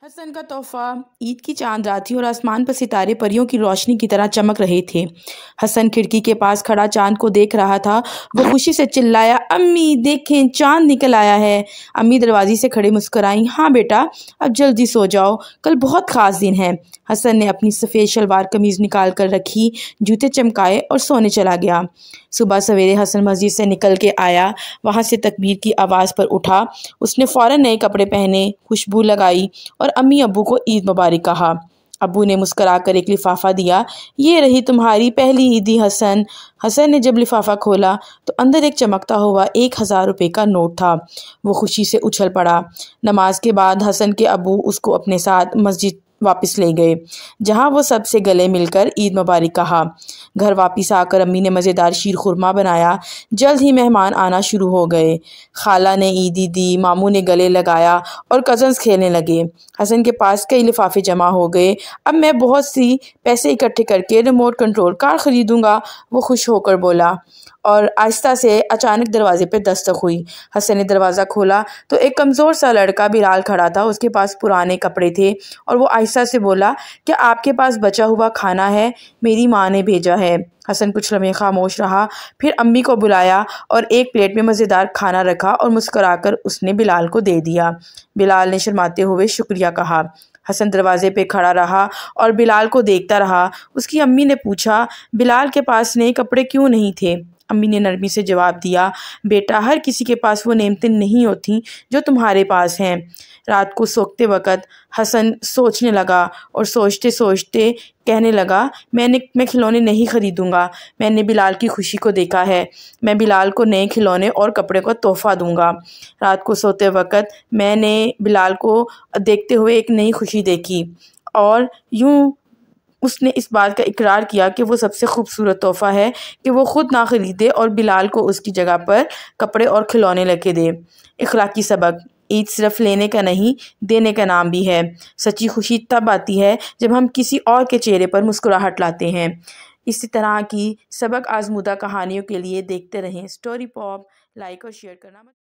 حسن کا تحفہ عید کی چاند رات تھی اور آسمان پر ستارے پریوں کی روشنی کی طرح چمک رہے تھے۔ حسن کھڑکی کے پاس کھڑا چاند کو دیکھ رہا تھا۔ وہ خوشی سے چلایا، امی دیکھیں چاند نکل آیا ہے۔ امی دروازے سے کھڑے مسکرائیں، ہاں بیٹا اب جلدی سو جاؤ، کل بہت خاص دن ہے۔ حسن نے اپنی سفید شلوار قمیض نکال کر رکھی، جوتے چمکائے اور سونے چلا گیا۔ صبح سویرے حسن مسجد سے نکل کے آیا، وہاں سے تکبیر کی آواز پر اٹھا۔ اس نے فوراً نئے کپڑے پہنے، خوشبو لگائی اور امی ابو کو عید مبارک کہا۔ ابو نے مسکرا کر ایک لفافہ دیا، یہ رہی تمہاری پہلی عیدی حسن۔ حسن نے جب لفافہ کھولا تو اندر ایک چمکتا ہوا 1000 روپے کا نوٹ تھا۔ وہ خوشی سے اچھل پڑا۔ نماز کے بعد حسن کے ابو اس کو اپنے ساتھ مسجد واپس لے گئے، جہاں وہ سب سے گلے مل کر عید مبارک کہا۔ گھر واپس آ کر امی نے مزیدار شیر خورما بنایا۔ جلد ہی مہمان آنا شروع ہو گئے۔ خالہ نے عیدی دی، ماموں نے گلے لگایا اور کزنز کھیلنے لگے۔ حسن کے پاس کئی لفافے جمع ہو گئے۔ اب میں بہت سی پیسے اکٹھے کر کے ریموٹ کنٹرول کار خریدوں گا، وہ خوش ہو کر بولا، اور آہستہ سے اچانک دروازے پہ دستک ہوئی۔ حسن نے دروازہ کھولا تو ایک کمزور سا لڑکا بلال کھڑا تھا۔ اس کے پاس پرانے کپڑے تھے اور وہ آہستہ سے بولا، کیا آپ کے پاس بچا ہوا کھانا ہے؟ میری ماں نے بھیجا ہے۔ حسن کچھ لمحے خاموش رہا، پھر امی کو بلایا اور ایک پلیٹ میں مزیدار کھانا رکھا اور مسکرا کر اس نے بلال کو دے دیا۔ بلال نے شرماتے ہوئے شکریہ کہا۔ حسن دروازے پہ کھڑا رہا اور بلال کو دیکھتا رہا۔ اس کی امی نے پوچھا، بلال کے پاس نئے کپڑے کیوں نہیں تھے؟ امی نے نرمی سے جواب دیا، بیٹا ہر کسی کے پاس وہ نعمتیں نہیں ہوتی جو تمہارے پاس ہیں۔ رات کو سوتے وقت حسن سوچنے لگا اور سوچتے سوچتے کہنے لگا، میں کھلونے نہیں خریدوں گا، میں نے بلال کی خوشی کو دیکھا ہے، میں بلال کو نئے کھلونے اور کپڑے کا تحفہ دوں گا۔ رات کو سوتے وقت میں نے بلال کو دیکھتے ہوئے ایک نئی خوشی دیکھی، اور یوں اس نے اس بات کا اقرار کیا کہ وہ سب سے خوبصورت تحفہ ہے کہ وہ خود نہ خریدے اور بلال کو اس کی جگہ پر کپڑے اور کھلونے لے کے دے۔ اخلاقی سبق: عید صرف لینے کا نہیں، دینے کا نام بھی ہے۔ سچی خوشی تب آتی ہے جب ہم کسی اور کے چہرے پر مسکراہٹ لاتے ہیں۔ اسی طرح کی سبق آزمودہ کہانیوں کے لیے دیکھتے رہیں اسٹوری پاپ۔ لائک اور شیئر کرنا